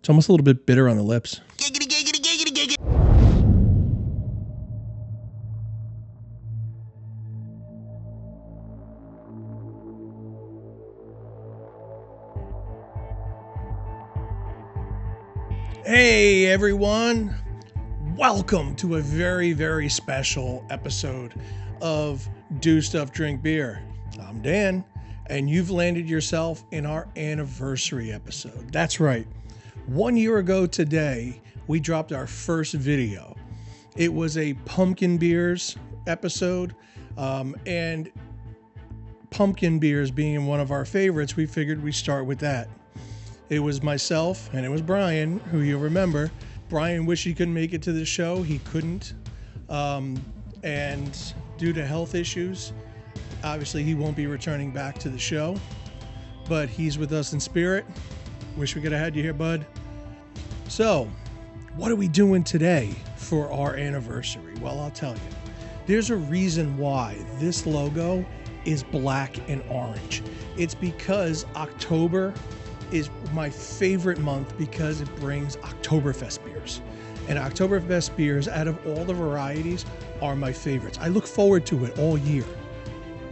It's almost a little bit bitter on the lips. Giggity, giggity, giggity, giggity. Hey everyone, welcome to a very, very special episode of Do Stuff Drink Beer. I'm Dan, and you've landed yourself in our anniversary episode. That's right. 1 year ago today, we dropped our first video. It was a pumpkin beers episode, and pumpkin beers being one of our favorites, we figured we'd start with that. It was myself and it was Brian, who you'll remember. Brian wished he couldn't make it to the show. He couldn't. And due to health issues, obviously he won't be returning back to the show. But he's with us in spirit. Wish we could have had you here, bud. So, what are we doing today for our anniversary? Well, I'll tell you. There's a reason why this logo is black and orange. It's because October is my favorite month because it brings Oktoberfest beers. And Oktoberfest beers, out of all the varieties, are my favorites. I look forward to it all year.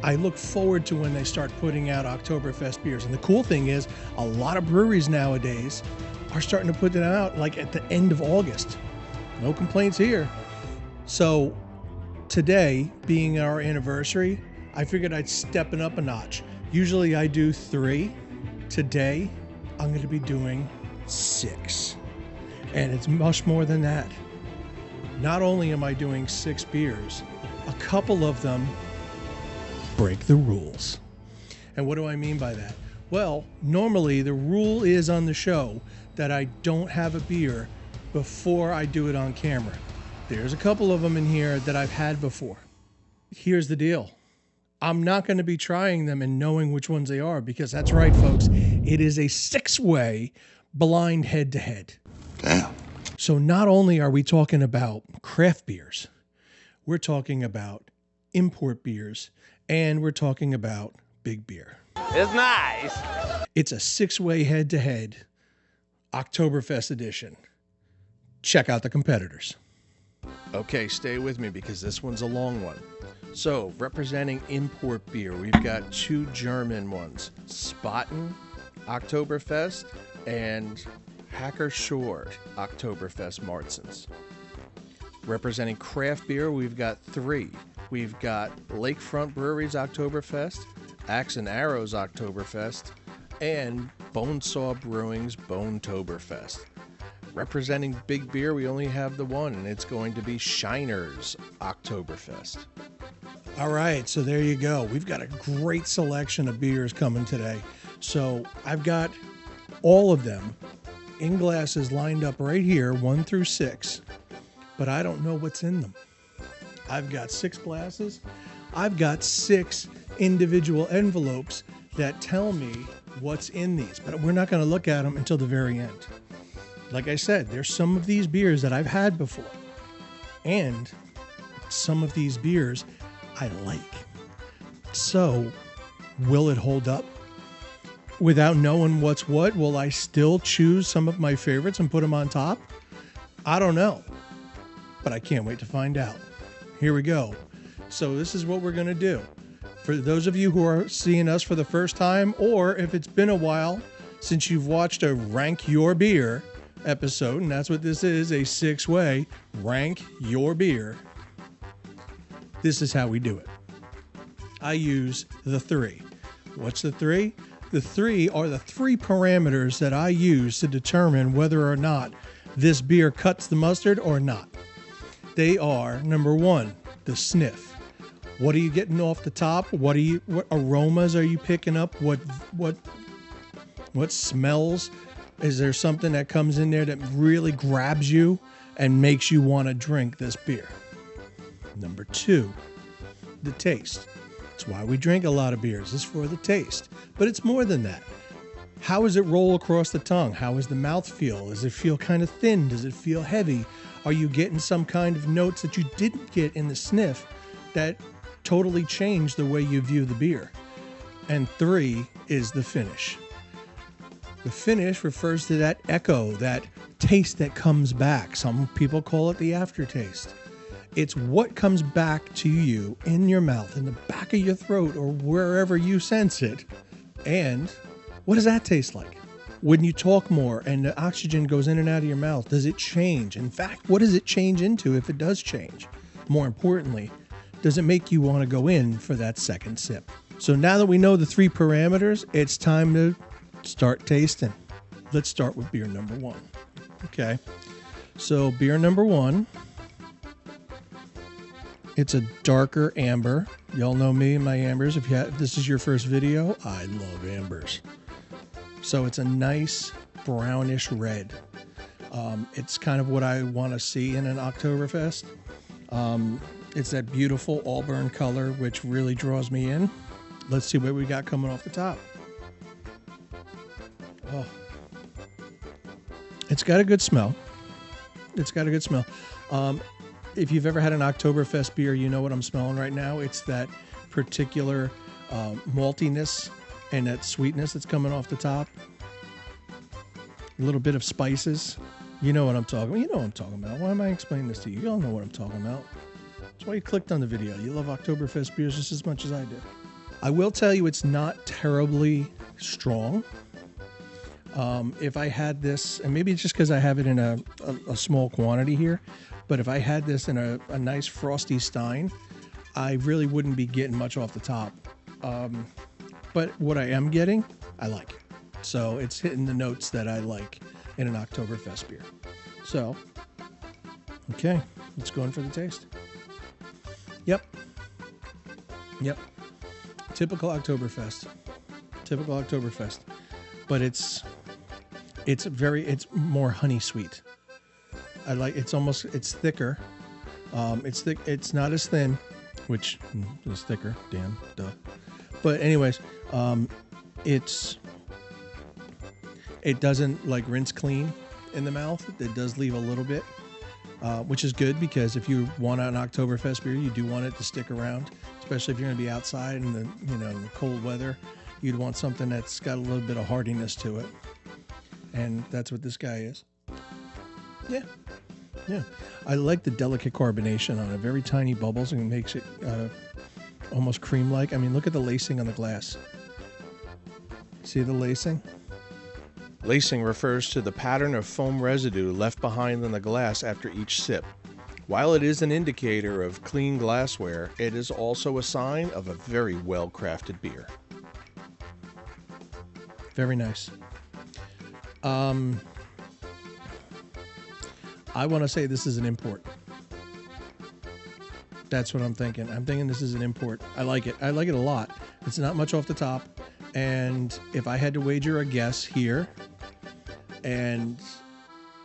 I look forward to when they start putting out Oktoberfest beers. And the cool thing is, a lot of breweries nowadays are starting to put them out like at the end of August. No complaints here. So today, being our anniversary, I figured I'd step it up a notch. Usually I do 3. Today, I'm going to be doing 6. And it's much more than that. Not only am I doing 6 beers, a couple of them break the rules. And what do I mean by that? Well, normally the rule is on the show that I don't have a beer before I do it on camera. There's a couple of them in here that I've had before. Here's the deal. I'm not going to be trying them and knowing which ones they are, because that's right, folks. It is a 6-way blind head-to-head. Damn. So not only are we talking about craft beers, we're talking about import beers, and we're talking about big beer. It's nice. It's a 6-way head-to-head Oktoberfest edition. Check out the competitors. Okay, stay with me because this one's a long one. So, representing import beer, we've got 2 German ones, Spaten Oktoberfest and Hacker Short Oktoberfest Martins. Representing craft beer, we've got 3. We've got Lakefront Brewery's Oktoberfest, Axe and Arrows Oktoberfest, and Bonesaw Brewing's Bonetoberfest. Representing big beer, we only have the one, and it's going to be Shiner's Oktoberfest. All right, so there you go. We've got a great selection of beers coming today. So I've got all of them in glasses lined up right here, 1 through 6, but I don't know what's in them. I've got 6 glasses. I've got 6 individual envelopes that tell me what's in these, but we're not going to look at them until the very end. Like I said, there's some of these beers that I've had before, and some of these beers I like. So, will it hold up? Without knowing what's what, will I still choose some of my favorites and put them on top? I don't know, but I can't wait to find out. Here we go. So this is what we're going to do. For those of you who are seeing us for the first time, or if it's been a while since you've watched a Rank Your Beer episode, and that's what this is, a 6-way Rank Your Beer. This is how we do it. I use the 3. What's the 3? The 3 are the 3 parameters that I use to determine whether or not this beer cuts the mustard or not. They are, number 1, the sniff. What are you getting off the top? What aromas are you picking up? What smells? Is there something that comes in there that really grabs you and makes you want to drink this beer? Number 2, the taste. That's why we drink a lot of beers. It's for the taste. But it's more than that. How does it roll across the tongue? How is the mouth feel? Does it feel kind of thin? Does it feel heavy? Are you getting some kind of notes that you didn't get in the sniff that totally change the way you view the beer? And 3 is the finish. The finish refers to that echo, that taste that comes back. Some people call it the aftertaste. It's what comes back to you in your mouth, in the back of your throat, or wherever you sense it. And what does that taste like? When you talk more and the oxygen goes in and out of your mouth, does it change? In fact, what does it change into if it does change? More importantly, does it make you want to go in for that second sip? So now that we know the 3 parameters, it's time to start tasting. Let's start with beer number 1. Okay. So beer number 1, it's a darker amber. Y'all know me and my ambers. If this is your first video, I love ambers. So it's a nice brownish red. It's kind of what I want to see in an Oktoberfest. It's that beautiful auburn color, which really draws me in. Let's see what we got coming off the top. Oh, it's got a good smell. It's got a good smell. If you've ever had an Oktoberfest beer, you know what I'm smelling right now. It's that particular maltiness and that sweetness that's coming off the top. A little bit of spices. You know what I'm talking about. You know what I'm talking about. Why am I explaining this to you? You all know what I'm talking about. That's why you clicked on the video. You love Oktoberfest beers just as much as I do. I will tell you it's not terribly strong. If I had this, and maybe it's just because I have it in a small quantity here, but if I had this in a nice frosty stein, I really wouldn't be getting much off the top. But what I am getting, I like it. So it's hitting the notes that I like in an Oktoberfest beer. So, okay, let's go in for the taste. Yep. Typical Oktoberfest. But it's more honey sweet. I like, it's thicker. It's thick. It's not as thin, which is thicker. Damn, duh. But anyways, it doesn't like rinse clean in the mouth. It does leave a little bit, which is good because if you want an Oktoberfest beer, you do want it to stick around, especially if you're going to be outside in the the cold weather. You'd want something that's got a little bit of hardiness to it, and that's what this guy is. Yeah. I like the delicate carbonation on it. Very tiny bubbles, and it makes it almost cream-like. I mean, look at the lacing on the glass. See the lacing? Lacing refers to the pattern of foam residue left behind in the glass after each sip. While it is an indicator of clean glassware, it is also a sign of a very well-crafted beer. Very nice. I want to say this is an import. That's what I'm thinking. I'm thinking this is an import. I like it. I like it a lot. It's not much off the top. And if I had to wager a guess here, and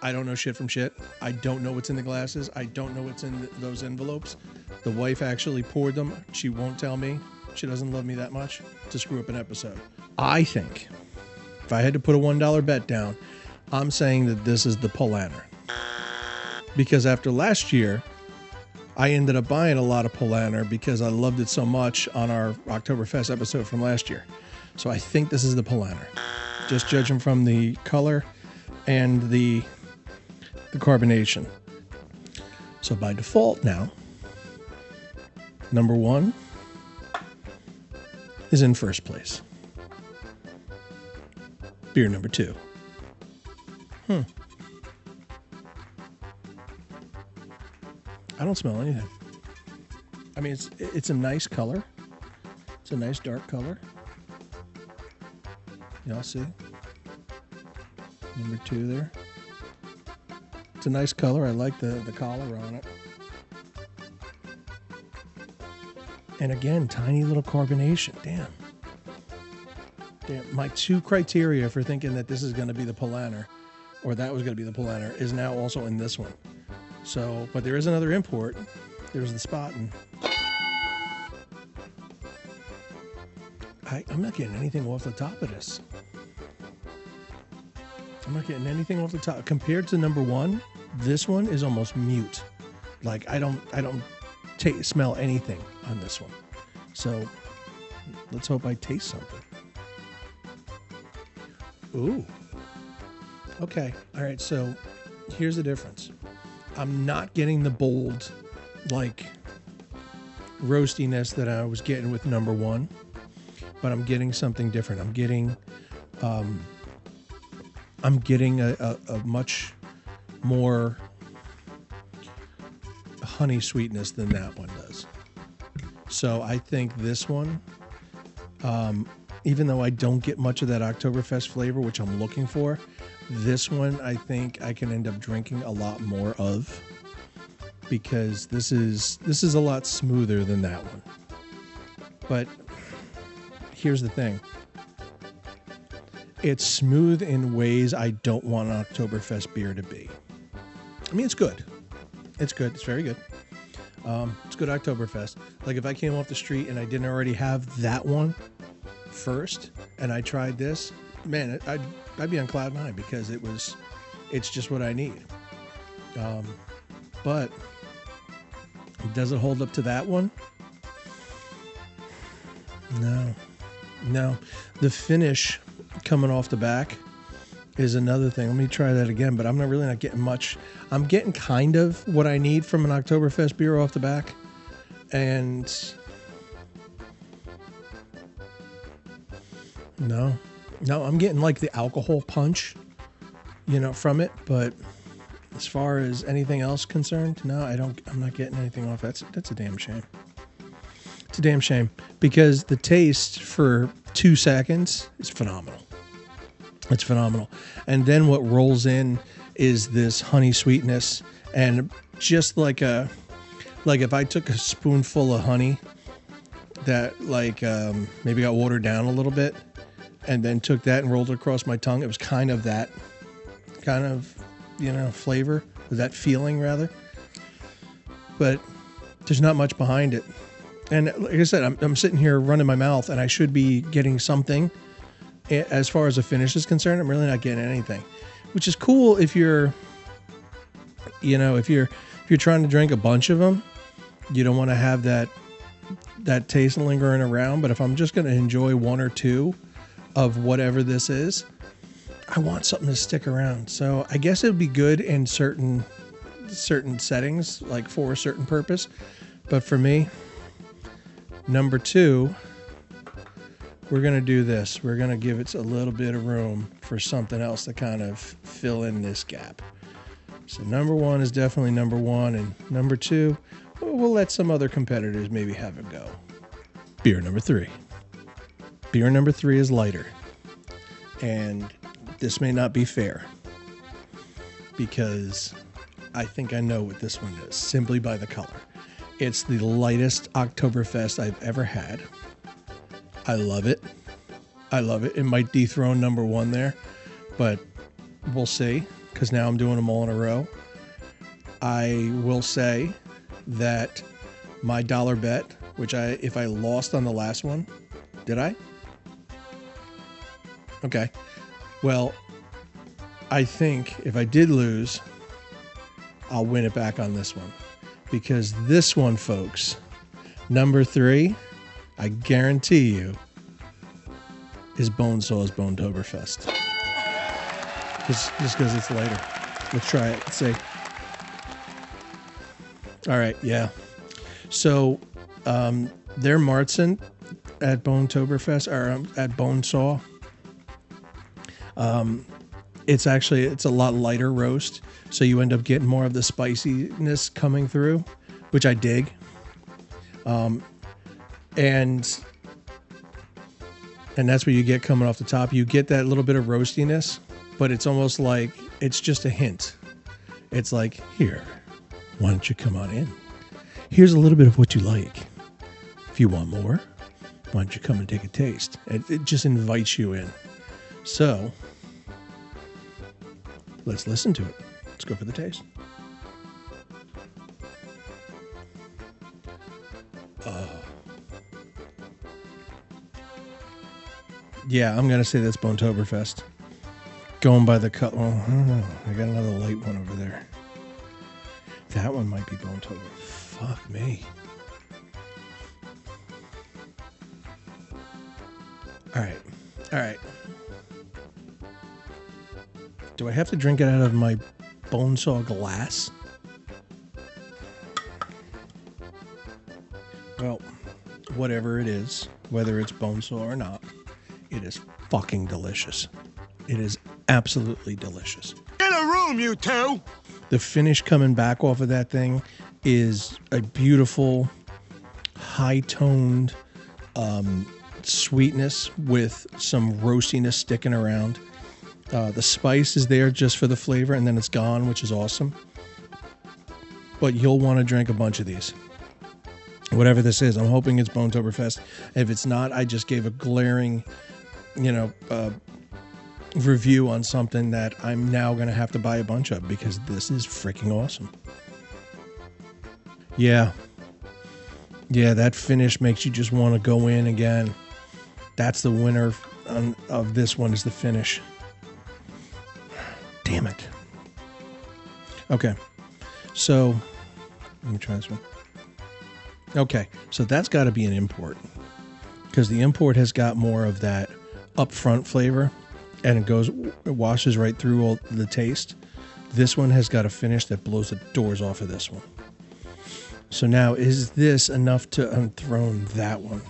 I don't know shit from shit. I don't know what's in the glasses. I don't know what's in those envelopes. The wife actually poured them. She won't tell me. She doesn't love me that much to screw up an episode. I think if I had to put a $1 bet down, I'm saying that this is the Polaner. Because after last year, I ended up buying a lot of Polaner because I loved it so much on our Oktoberfest episode from last year. So I think this is the Polaner. Just judging from the color and the carbonation. So by default now, number 1 is in first place. Beer number 2. I don't smell anything. I mean, it's a nice color. It's a nice dark color. Y'all see? Number 2 there. It's a nice color. I like the collar on it. And again, tiny little carbonation. Damn. My 2 criteria for thinking that this is going to be the Polaner, or that was going to be the Polaner, is now also in this one. So, but there is another import. There's the Spaten. I'm not getting anything off the top of this. I'm not getting anything off the top. Compared to number 1, this one is almost mute. Like I don't smell anything on this one. So let's hope I taste something. Ooh, Okay. All right. So here's the difference. I'm not getting the bold, like, roastiness that I was getting with number one, but I'm getting something different. I'm getting a much more honey sweetness than that one does. So I think this one, even though I don't get much of that Oktoberfest flavor, which I'm looking for, this one I think I can end up drinking a lot more of, because this is a lot smoother than that one. But here's the thing. It's smooth in ways I don't want an Oktoberfest beer to be. I mean, it's good. It's good. It's very good. It's good Oktoberfest. Like, if I came off the street and I didn't already have that one first and I tried this, man, I'd be on cloud nine, because it's just what I need. But does it hold up to that one? No. The finish coming off the back is another thing. Let me try that again, but I'm really not getting much. I'm getting kind of what I need from an Oktoberfest beer off the back. And no, I'm getting like the alcohol punch, from it. But as far as anything else concerned, no, I'm not getting anything off. That's a damn shame. It's a damn shame, because the taste for 2 seconds is phenomenal. It's phenomenal. And then what rolls in is this honey sweetness, and just like if I took a spoonful of honey that maybe got watered down a little bit, and then took that and rolled it across my tongue, it was kind of that kind of, flavor, that feeling rather. But there's not much behind it. And like I said, I'm sitting here running my mouth, and I should be getting something. As far as the finish is concerned, I'm really not getting anything, which is cool if you're trying to drink a bunch of them. You don't want to have that taste lingering around. But if I'm just going to enjoy one or two of whatever this is, I want something to stick around. So I guess it would be good in certain settings, like for a certain purpose. But for me, number two, we're going to do this. We're going to give it a little bit of room for something else to kind of fill in this gap. So number one is definitely number one. And number two, we'll let some other competitors maybe have a go. Beer number three. Beer number three is lighter. And this may not be fair, because I think I know what this one is, simply by the color. It's the lightest Oktoberfest I've ever had. I love it. It might dethrone number one there, but we'll see, because now I'm doing them all in a row. I will say that my dollar bet, which if I lost on the last one, did I? Okay. Well, I think if I did lose, I'll win it back on this one. Because this one, folks, number three, I guarantee you, is Bonesaw's Bonetoberfest. Just because it's lighter. Let's try it. Let's see. All right, yeah. So, their Martzen at Bonetoberfest, or at Bonesaw, it's a lot lighter roast, so you end up getting more of the spiciness coming through, which I dig. And that's what you get coming off the top. You get that little bit of roastiness, but it's almost like it's just a hint. It's like, here, why don't you come on in? Here's a little bit of what you like. If you want more, why don't you come and take a taste? It just invites you in. So, let's listen to it. Let's go for the taste. Yeah, I'm going to say that's Bonetoberfest. Going by the cut. Oh, I don't know. I got another light one over there. That one might be Bonetober. Fuck me. All right. do I have to drink it out of my bone saw glass? Well, whatever it is, whether it's bone saw or not, it is fucking delicious. It is absolutely delicious. In a room, you two! The finish coming back off of that thing is a beautiful, high-toned sweetness with some roastiness sticking around. The spice is there just for the flavor, and then it's gone, which is awesome. But you'll want to drink a bunch of these. Whatever this is, I'm hoping it's Oktoberfest. If it's not, I just gave a glaring, review on something that I'm now going to have to buy a bunch of because this is freaking awesome. Yeah, that finish makes you just want to go in again. That's the winner of this one, is the finish. Damn it. Okay, so let me try this one. Okay, so that's got to be an import because the import has got more of that upfront flavor and it washes right through all the taste. This one has got a finish that blows the doors off of this one. So now, is this enough to enthrone that one?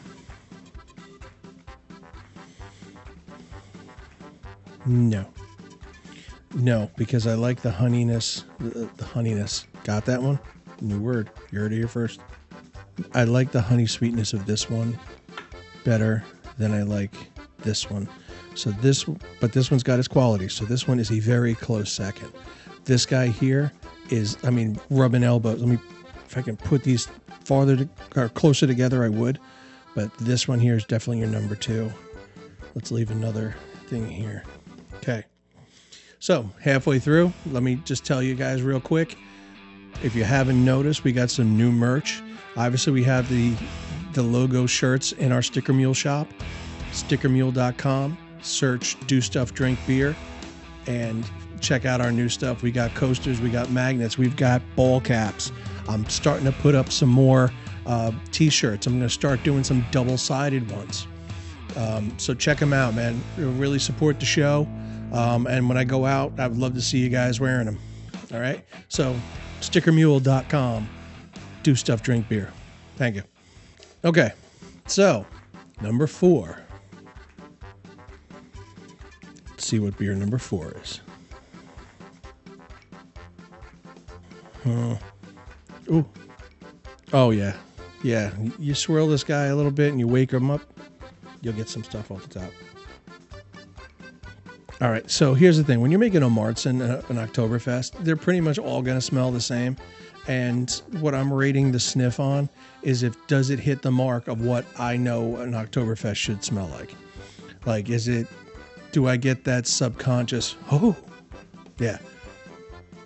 No, because I like the honeyness. The honeyness. Got that one? New word. You heard it here first. I like the honey sweetness of this one better than I like this one. But this one's got its quality. So this one is a very close second. This guy here is, rubbing elbows. If I can put these farther or closer together, I would. But this one here is definitely your number 2. Let's leave another thing here. Okay. So halfway through, let me just tell you guys real quick. If you haven't noticed, we got some new merch. Obviously, we have the logo shirts in our Sticker Mule shop, stickermule.com. Search Do Stuff Drink Beer and check out our new stuff. We got coasters, we got magnets, we've got ball caps. I'm starting to put up some more t-shirts. I'm going to start doing some double-sided ones. So check them out, man. It'll really support the show. And when I go out, I would love to see you guys wearing them. All right? So stickermule.com. Do Stuff Drink Beer. Thank you. Okay. So number 4. Let's see what beer number 4 is. Ooh. Oh, yeah. Yeah. You swirl this guy a little bit and you wake him up, you'll get some stuff off the top. All right. So here's the thing. When you're making a Marzen, an Oktoberfest, they're pretty much all going to smell the same. And what I'm rating the sniff on is does it hit the mark of what I know an Oktoberfest should smell like? Like, do I get that subconscious, oh, yeah,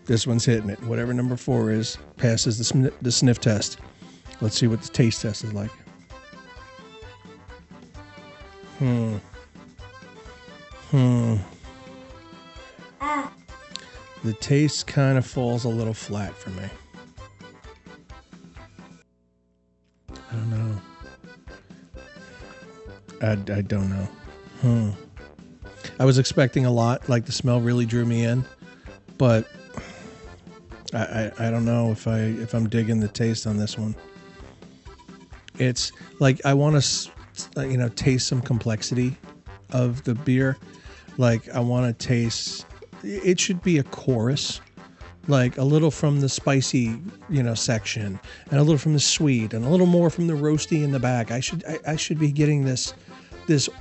this one's hitting it. Whatever number 4 is, passes the sniff test. Let's see what the taste test is like. The taste kind of falls a little flat for me. I don't know. I don't know. I was expecting a lot, like the smell really drew me in, but I don't know if I'm digging the taste on this one. It's like I want to taste some complexity of the beer. Like I want to taste. It should be a chorus, like a little from the spicy, section, and a little from the sweet, and a little more from the roasty in the back. I should be getting this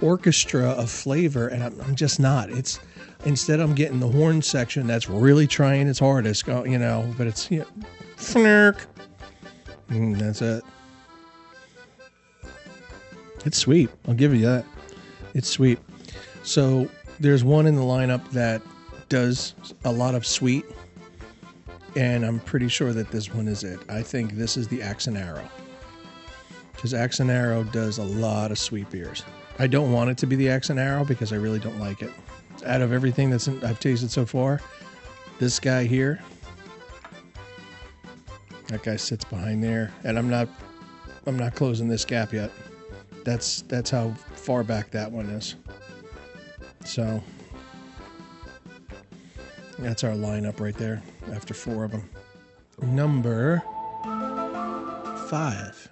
orchestra of flavor, and I'm just not. It's instead I'm getting the horn section that's really trying its hardest, but it's fnirk. That's it. It's sweet. I'll give you that. It's sweet. So there's one in the lineup that does a lot of sweet, and I'm pretty sure that this one is it. I think this is the Axe and Arrow, because Axe and Arrow does a lot of sweet beers. I don't want it to be the Axe and Arrow because I really don't like it. Out of everything I've tasted so far, this guy here, that guy sits behind there, and I'm not closing this gap yet. That's how far back that one is. So That's our lineup right there after 4 of them. Number 5.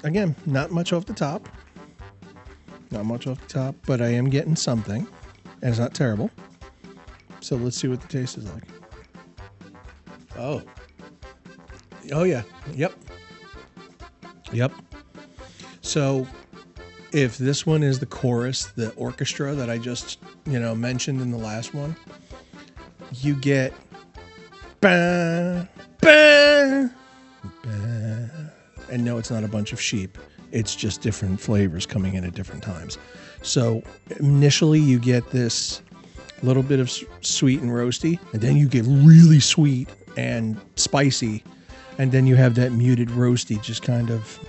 Again, not much off the top. Not much off the top, but I am getting something. And it's not terrible. So let's see what the taste is like. Oh. Oh, yeah. Yep. So if this one is the chorus, the orchestra that I just, mentioned in the last one, you get bah, bah, bah. And no, it's not a bunch of sheep. It's just different flavors coming in at different times. So initially you get this little bit of sweet and roasty, and then you get really sweet and spicy, and then you have that muted roasty just kind of...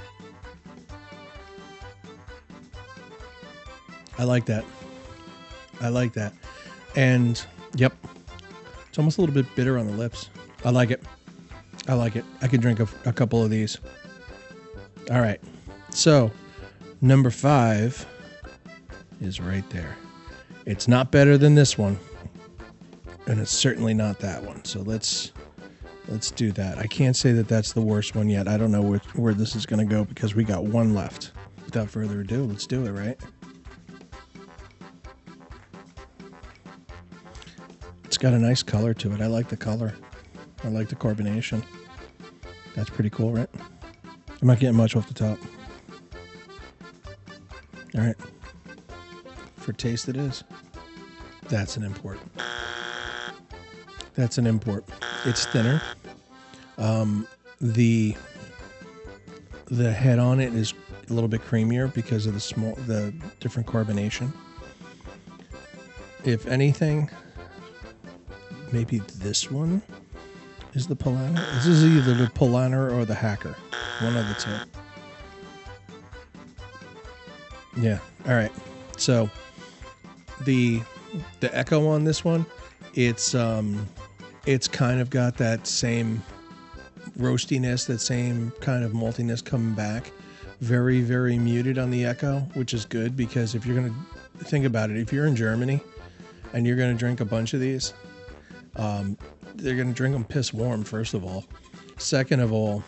I like that. And yep, it's almost a little bit bitter on the lips. I like it. I could drink a couple of these. All right. So number 5 is right there. It's not better than this one, and it's certainly not that one. So let's do that. I can't say that that's the worst one yet. I don't know where this is going to go because we got one left. Without further ado, let's do it, right? It's got a nice color to it. I like the color. I like the carbonation. That's pretty cool, right? I'm not getting much off the top. All right. For taste it is. That's an import. It's thinner. The head on it is a little bit creamier because of the different carbonation. If anything, maybe this one is the Polana. This is either the Polana or the Hacker. One of the two. Yeah. All right. So the echo on this one, it's kind of got that same roastiness, that same kind of maltiness coming back. Very, very muted on the echo, which is good because if you're going to think about it, if you're in Germany and you're going to drink a bunch of these, they're going to drink them piss warm, first of all. Second of all,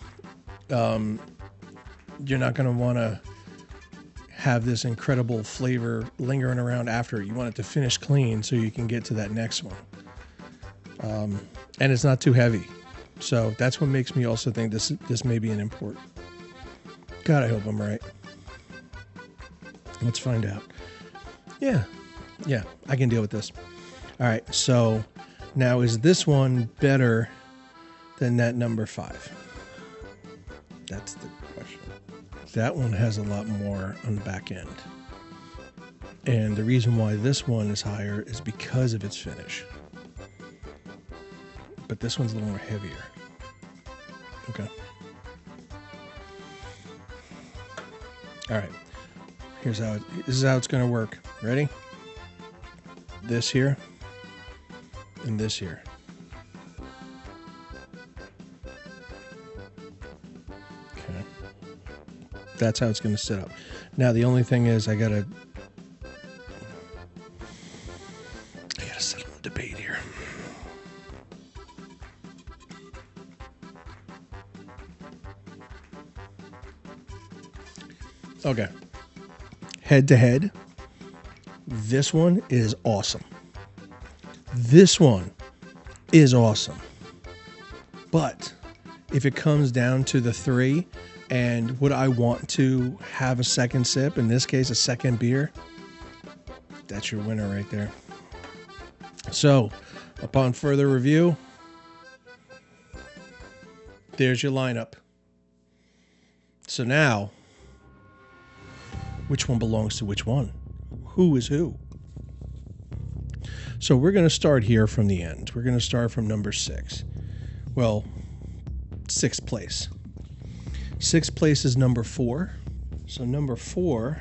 you're not going to want to have this incredible flavor lingering around after. You want it to finish clean so you can get to that next one. And it's not too heavy. So that's what makes me also think this may be an import. God, I hope I'm right. Let's find out. Yeah, I can deal with this. All right, so now is this one better than that number 5? That's the question. That one has a lot more on the back end. And the reason why this one is higher is because of its finish. But this one's a little more heavier. Okay. All right. This is how it's going to work. Ready? This here and this here. Okay. That's how it's going to sit up. Now the only thing is I gotta settle the debate here. Okay. Head to head, this one is awesome. But if it comes down to the 3 and would I want to have a second sip, in this case a second beer, that's your winner right there. So upon further review, there's your lineup. So now, which one belongs to which one? Who is who? So we're going to start here from the end. We're going to start from number 6. Well, 6th place. 6th place is number 4. So number 4...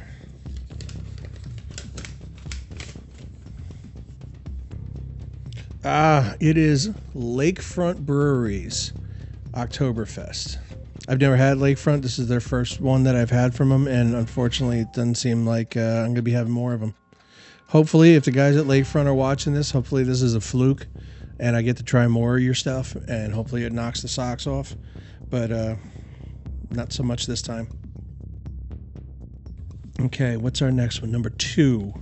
it is Lakefront Brewery's Oktoberfest. I've never had Lakefront. This is their first one that I've had from them, and unfortunately, it doesn't seem like I'm going to be having more of them. Hopefully, if the guys at Lakefront are watching this, hopefully this is a fluke and I get to try more of your stuff, and hopefully it knocks the socks off. But not so much this time. Okay, what's our next one? Number 2.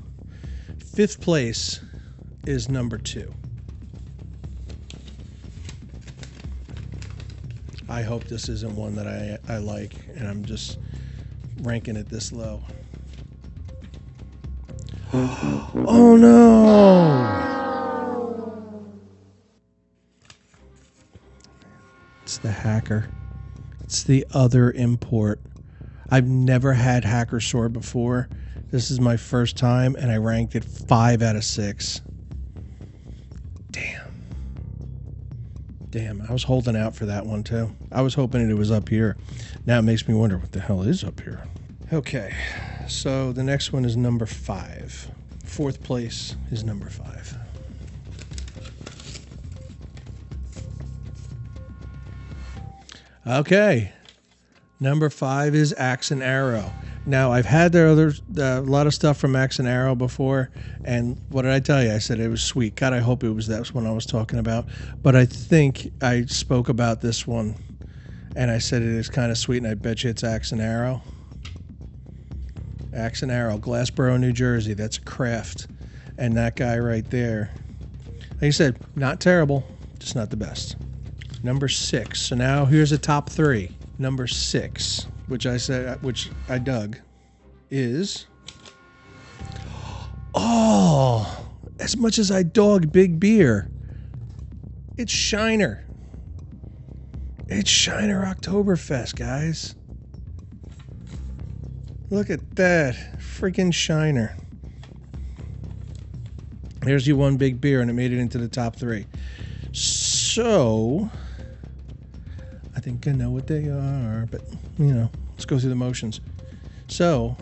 5th place is number 2. I hope this isn't one that I like, and I'm just ranking it this low. Oh no! It's the Hacker. It's the other import. I've never had Hacker Sword before. This is my first time, and I ranked it 5 out of 6. Damn, I was holding out for that one too. I was hoping it was up here. Now it makes me wonder what the hell is up here. Okay, so the next one is number 5. 4th place is number 5. Okay, number 5 is Axe and Arrow. Now, I've had a lot of stuff from Axe and Arrow before, and what did I tell you? I said it was sweet. God, I hope it was that one I was talking about. But I think I spoke about this one, and I said it is kind of sweet, and I bet you it's Axe and Arrow. Axe and Arrow, Glassboro, New Jersey. That's a craft. And that guy right there, like I said, not terrible, just not the best. Number 6. So now here's a top 3. Number 6. Which I dug, is, oh, as much as I dog big beer, it's Shiner. It's Shiner Oktoberfest, guys. Look at that, freaking Shiner. There's your one big beer, and it made it into the top 3. So, I think I know what they are, but, you know, let's go through the motions. So,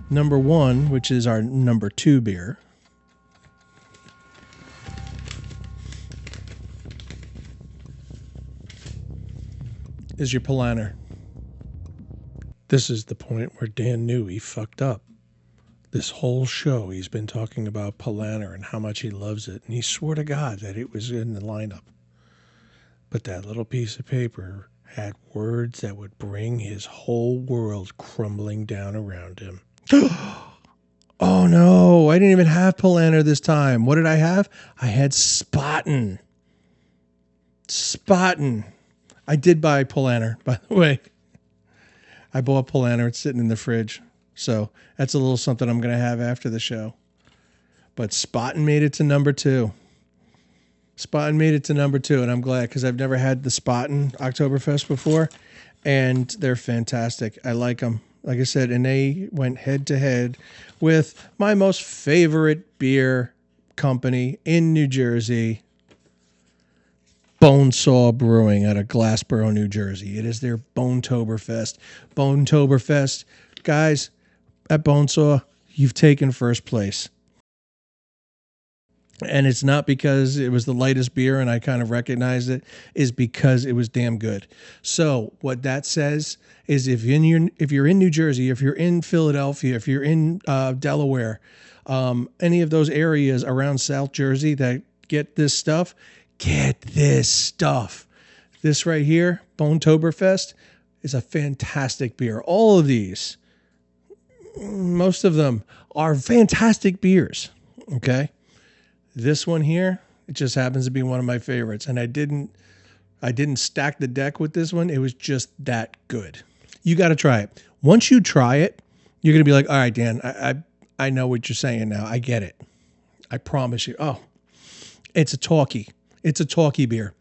number 1, which is our number 2 beer, is your Polaner. This is the point where Dan knew he fucked up. This whole show, he's been talking about Polaner and how much he loves it, and he swore to God that it was in the lineup. But that little piece of paper had words that would bring his whole world crumbling down around him. Oh no, I didn't even have Polaner this time. What did I have? I had Spaten. Spaten. I did buy Polaner, by the way. I bought Polaner. It's sitting in the fridge. So that's a little something I'm going to have after the show. But Spaten made it to number 2. Spaten made it to number 2, and I'm glad because I've never had the Spaten Oktoberfest before, and they're fantastic. I like them. Like I said, and they went head to head with my most favorite beer company in New Jersey, Bonesaw Brewing out of Glassboro, New Jersey. It is their Bonetoberfest. Bonetoberfest. Guys, at Bonesaw, you've taken first place. And it's not because it was the lightest beer and I kind of recognized it, is because it was damn good. So what that says is if you're in New Jersey, if you're in Philadelphia, if you're in Delaware, any of those areas around South Jersey that get this stuff, get this stuff. This right here, Bonetoberfest, is a fantastic beer. All of these, most of them are fantastic beers, okay? This one here, it just happens to be one of my favorites, and I didn't stack the deck with this one. It was just that good. You got to try it. Once you try it, you're going to be like, all right, Dan, I know what you're saying now. I get it. I promise you. Oh, it's a talkie. It's a talkie beer.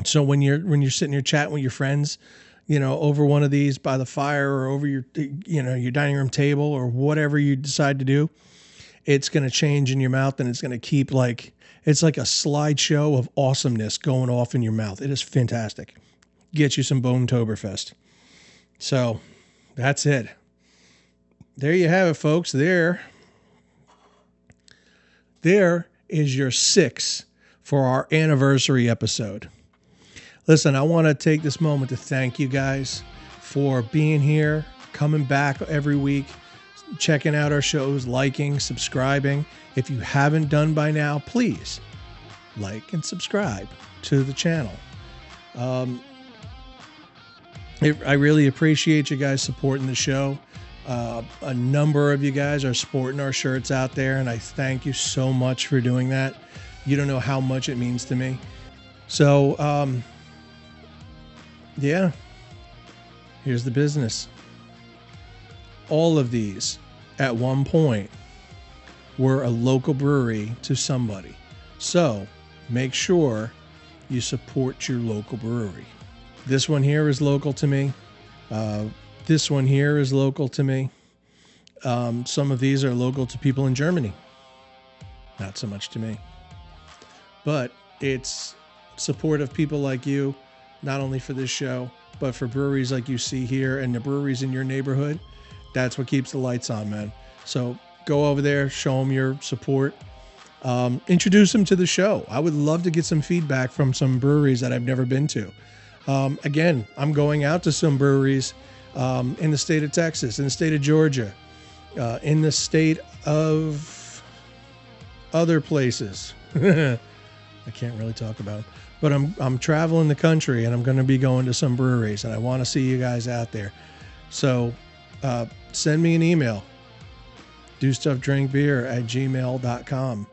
So when you're sitting here chatting with your friends, you know, over one of these by the fire or over your dining room table or whatever you decide to do, it's going to change in your mouth, and it's going to keep it's like a slideshow of awesomeness going off in your mouth. It is fantastic. Get you some Bonetoberfest. So that's it. There you have it, folks. There is your 6 for our anniversary episode. Listen, I want to take this moment to thank you guys for being here, coming back every week, checking out our shows, liking, subscribing. If you haven't done by now, please like and subscribe to the channel. I really appreciate you guys supporting the show. A number of you guys are sporting our shirts out there, and I thank you so much for doing that. You don't know how much it means to me. So, yeah, here's the business. All of these, at one point, were a local brewery to somebody. So, make sure you support your local brewery. This one here is local to me. This one here is local to me. Some of these are local to people in Germany. Not so much to me. But it's support of people like you, not only for this show, but for breweries like you see here and the breweries in your neighborhood. That's what keeps the lights on, man. So go over there, show them your support. Introduce them to the show. I would love to get some feedback from some breweries that I've never been to. Again, I'm going out to some breweries in the state of Texas, in the state of Georgia, in the state of other places. I can't really talk about them. But I'm traveling the country, and I'm going to be going to some breweries, and I want to see you guys out there. So send me an email, dostuffdrinkbeer@gmail.com.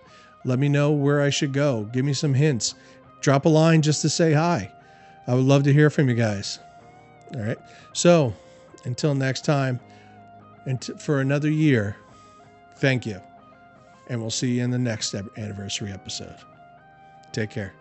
Let me know where I should go. Give me some hints. Drop a line just to say hi. I would love to hear from you guys. All right. So until next time, and for another year, thank you. And we'll see you in the next anniversary episode. Take care.